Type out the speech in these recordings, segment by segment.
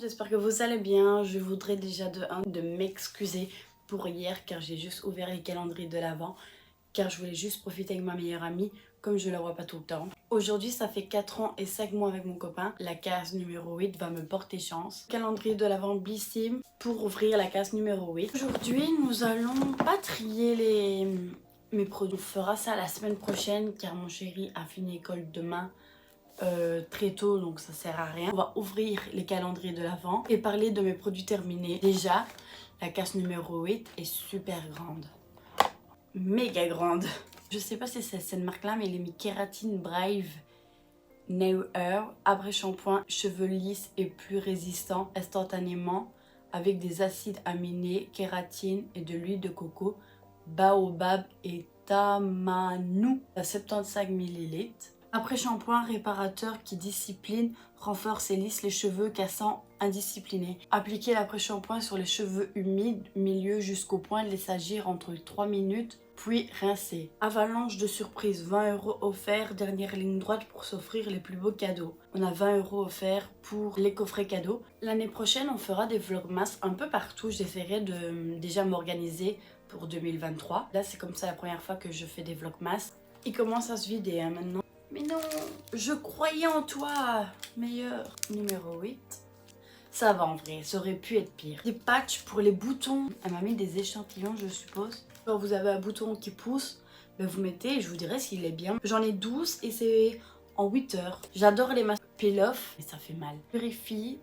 j'espère que vous allez bien. Je voudrais déjà de m'excuser pour hier car j'ai juste ouvert les calendriers de l'Avent car je voulais juste profiter avec ma meilleure amie comme je la vois pas tout le temps. Aujourd'hui ça fait 4 ans et 5 mois avec mon copain. La case numéro 8 va me porter chance. Calendrier de l'Avent Blissim pour ouvrir la case numéro 8. Aujourd'hui nous allons pas trier mes produits. On fera ça la semaine prochaine car mon chéri a fini l'école demain. Très tôt, donc ça sert à rien. On va ouvrir les calendriers de l'Avent et parler de mes produits terminés. Déjà, la case numéro 8 est super grande, méga grande. Je sais pas si c'est cette marque là, mais il est mis Kératine Brave Nail Hair, après shampoing, cheveux lisses et plus résistants instantanément avec des acides aminés, kératine et de l'huile de coco, baobab et tamanu à 75 ml. Après shampoing réparateur qui discipline, renforce et lisse les cheveux cassants indisciplinés. Appliquez l'après shampoing sur les cheveux humides, milieu jusqu'au point de les agir entre 3 minutes, puis rincer. Avalanche de surprise, 20 € offerts, dernière ligne droite pour s'offrir les plus beaux cadeaux. On a 20 € offerts pour les coffrets cadeaux. L'année prochaine, on fera des vlogmas un peu partout. J'essaierai de déjà m'organiser pour 2023. Là, c'est comme ça la première fois que je fais des vlogmas. Il commence à se vider maintenant. Mais non, je croyais en toi, meilleur. Numéro 8. Ça va en vrai, ça aurait pu être pire. Des patchs pour les boutons. Elle m'a mis des échantillons, je suppose. Quand vous avez un bouton qui pousse, ben vous mettez et je vous dirai s'il est bien. J'en ai 12 et c'est en 8 heures. J'adore les masques peel-off, mais ça fait mal. Purifie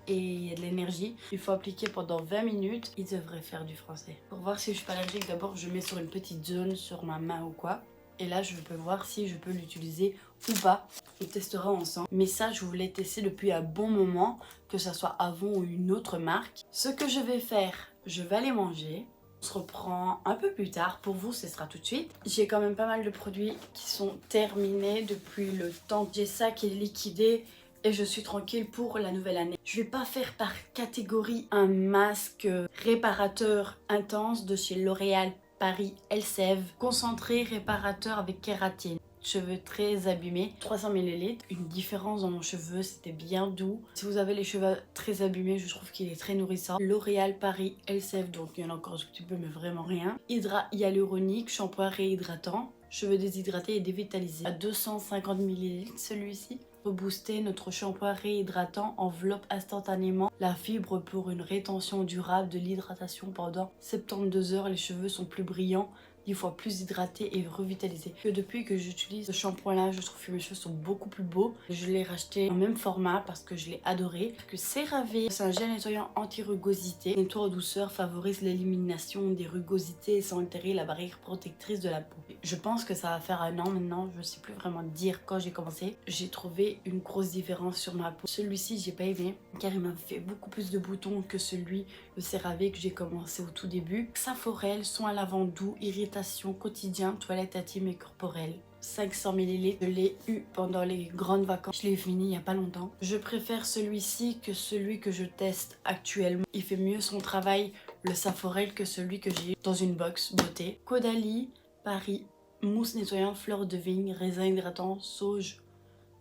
et il y a de l'énergie. Il faut appliquer pendant 20 minutes. Il devrait faire du français. Pour voir si je suis pas allergique, d'abord je mets sur une petite zone sur ma main ou quoi. Et là, je peux voir si je peux l'utiliser ou pas. On testera ensemble. Mais ça, je voulais tester depuis un bon moment, que ça soit Avon ou une autre marque. Ce que je vais faire, je vais aller manger. On se reprend un peu plus tard. Pour vous, ce sera tout de suite. J'ai quand même pas mal de produits qui sont terminés depuis le temps que j'ai ça qui est liquidé. Et je suis tranquille pour la nouvelle année. Je vais pas faire par catégorie un masque réparateur intense de chez L'Oréal Paris Elseve, concentré réparateur avec kératine. Cheveux très abîmés, 300 ml. Une différence dans mon cheveu, c'était bien doux. Si vous avez les cheveux très abîmés, je trouve qu'il est très nourrissant. L'Oréal Paris Elseve, donc il y en a encore un petit peu, mais vraiment rien. Hydra hyaluronique, shampoing réhydratant. Cheveux déshydratés et dévitalisés. À 250 ml celui-ci. Pour booster notre shampoing réhydratant, enveloppe instantanément la fibre pour une rétention durable de l'hydratation pendant 72 heures. Les cheveux sont plus brillants, 10 fois plus hydratés et revitalisés. Depuis que j'utilise ce shampoing là, je trouve que mes cheveux sont beaucoup plus beaux. Je l'ai racheté en même format parce que je l'ai adoré. Que CeraVe, c'est un gel nettoyant anti-rugosité. Nettoie en douceur, favorise l'élimination des rugosités sans altérer la barrière protectrice de la peau. Je pense que ça va faire un an maintenant, je ne sais plus vraiment dire quand j'ai commencé. J'ai trouvé une grosse différence sur ma peau. Celui-ci, j'ai pas aimé car il m'a fait beaucoup plus de boutons que celui de CeraVe que j'ai commencé au tout début. Saforel, soin à lavande doux, irritation quotidien, toilette intime et corporelle. 500 ml, je l'ai eu pendant les grandes vacances, je l'ai fini il n'y a pas longtemps. Je préfère celui-ci que celui que je teste actuellement. Il fait mieux son travail, le Saforel, que celui que j'ai dans une box beauté. Caudalie Paris, mousse nettoyante, fleur de vigne, raisin hydratant, sauge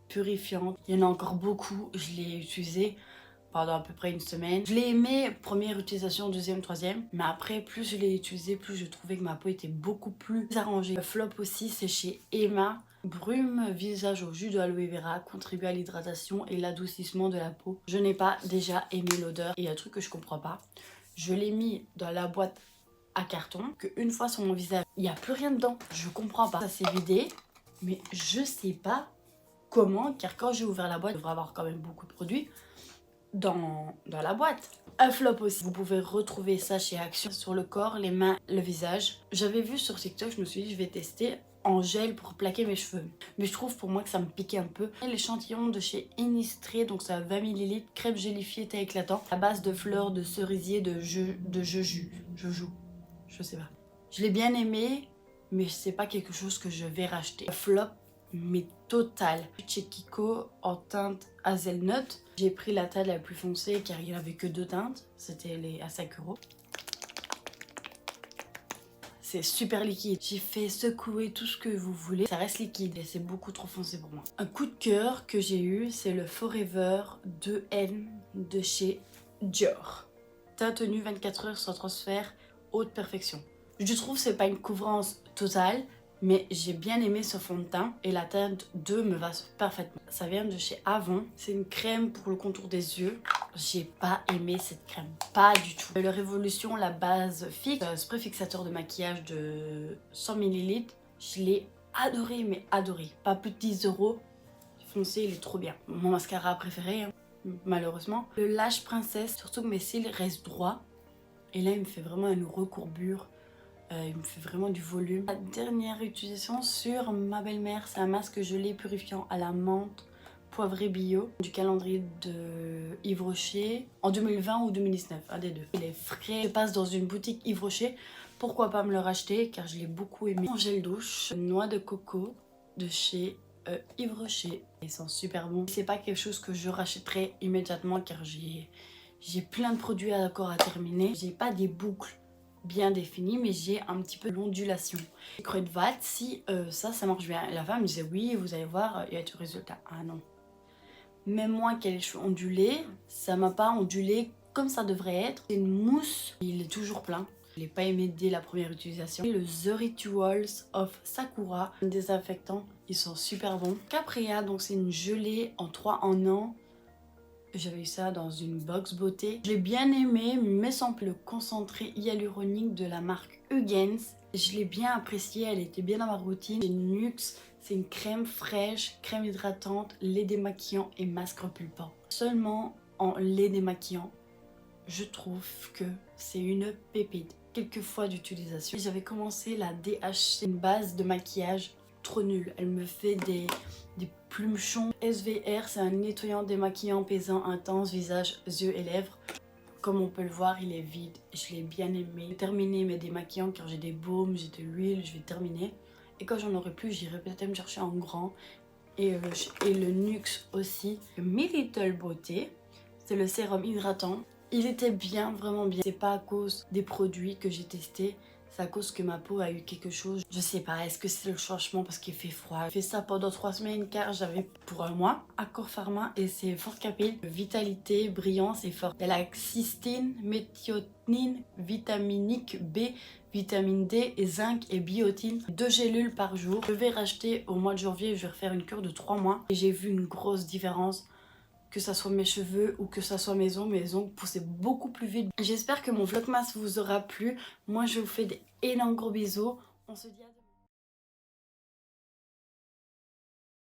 purifiante. Il y en a encore beaucoup, je l'ai utilisé pendant à peu près une semaine. Je l'ai aimé, première utilisation, deuxième, troisième. Mais après, plus je l'ai utilisé, plus je trouvais que ma peau était beaucoup plus arrangée. Le flop aussi, c'est chez Emma. Brume visage au jus de aloe vera, contribue à l'hydratation et l'adoucissement de la peau. Je n'ai pas déjà aimé l'odeur. Et un truc que je comprends pas, je l'ai mis dans la boîte à carton, qu'une fois sur mon visage, il n'y a plus rien dedans. Je comprends pas. Ça s'est vidé, mais je sais pas comment, car quand j'ai ouvert la boîte, il devrait avoir quand même beaucoup de produits dans la boîte. Un flop aussi, vous pouvez retrouver ça chez Action sur le corps, les mains, le visage. J'avais vu sur TikTok, je me suis dit je vais tester en gel pour plaquer mes cheveux, mais je trouve pour moi que ça me piquait un peu. L'échantillon de chez Innisfree, donc ça a 20 ml, crème gélifiée thé éclatant à base de fleurs de cerisier de jeju, je sais pas. Je l'ai bien aimé, mais c'est pas quelque chose que je vais racheter. Flop mais total. Chez Kiko en teinte hazelnut. J'ai pris la taille la plus foncée car il n'y avait que 2 teintes. C'était les à 5 €. C'est super liquide. J'ai fait secouer tout ce que vous voulez. Ça reste liquide et c'est beaucoup trop foncé pour moi. Un coup de cœur que j'ai eu, c'est le Forever 2N de chez Dior. Teint tenue 24 heures sans transfert, haute perfection. Je trouve que c'est pas une couvrance totale, mais j'ai bien aimé ce fond de teint et la teinte 2 me va parfaitement. Ça vient de chez Avon. C'est une crème pour le contour des yeux. J'ai pas aimé cette crème, pas du tout. Le Révolution, la base fixe, spray fixateur de maquillage de 100 ml. Je l'ai adoré, mais adoré. Pas plus de 10 €. Foncé, il est trop bien. Mon mascara préféré, hein, malheureusement. Le Lash Princesse, surtout que mes cils restent droits. Et là, il me fait vraiment une recourbure. Il me fait vraiment du volume. La dernière utilisation sur ma belle-mère, c'est un masque gelé purifiant à la menthe poivré bio du calendrier de Yves Rocher en 2020 ou 2019, un des deux. Il est frais. Je passe dans une boutique Yves Rocher, pourquoi pas me le racheter car je l'ai beaucoup aimé. Mon gel douche, noix de coco de chez Yves Rocher. Ils sont super bons. C'est pas quelque chose que je rachèterai immédiatement car j'ai plein de produits encore à terminer. J'ai pas des boucles bien définies, mais j'ai un petit peu d'ondulation. Creux de vat, si ça marche bien. La femme me disait oui, vous allez voir, il y a du résultat. Ah non. Même moi qui ai les cheveux ondulés, ça m'a pas ondulé comme ça devrait être. C'est une mousse, il est toujours plein. Je l'ai pas aimé dès la première utilisation. Et le The Rituals of Sakura, un désinfectant, ils sont super bons. Caprea, donc c'est une gelée en 3 en 1. J'avais eu ça dans une box beauté. Je l'ai bien aimé, mais sans le concentré hyaluronique de la marque Hugens. Je l'ai bien apprécié, elle était bien dans ma routine. Nuxe, c'est une crème fraîche, crème hydratante, lait démaquillant et masque repulpant. Seulement en lait démaquillant, je trouve que c'est une pépite. Quelques fois d'utilisation. J'avais commencé la DHC, une base de maquillage trop nulle. Elle me fait des plumeçons. SVR, c'est un nettoyant démaquillant pesant intense, visage, yeux et lèvres. Comme on peut le voir, il est vide. Je l'ai bien aimé. J'ai terminé mes démaquillants car j'ai des baumes, j'ai de l'huile, je vais terminer. Et quand j'en aurai plus, j'irai peut-être me chercher en grand. Et le Nuxe aussi. My Little Beauté, c'est le sérum hydratant. Il était bien, vraiment bien. C'est pas à cause des produits que j'ai testés. C'est à cause que ma peau a eu quelque chose. Je sais pas, est-ce que c'est le changement parce qu'il fait froid. J'ai fait ça pendant 3 semaines car j'avais pour un mois. Accor Pharma et c'est Fort Capil. Vitalité, brillance et fort. Elle a cystine, méthionine, vitaminique B, vitamine D et zinc et biotine. 2 gélules par jour. Je vais racheter au mois de janvier. Je vais refaire une cure de 3 mois. Et j'ai vu une grosse différence. Que ça soit mes cheveux ou que ça soit mes ongles poussaient beaucoup plus vite. J'espère que mon vlogmas vous aura plu. Moi je vous fais des énormes gros bisous. On se dit à demain.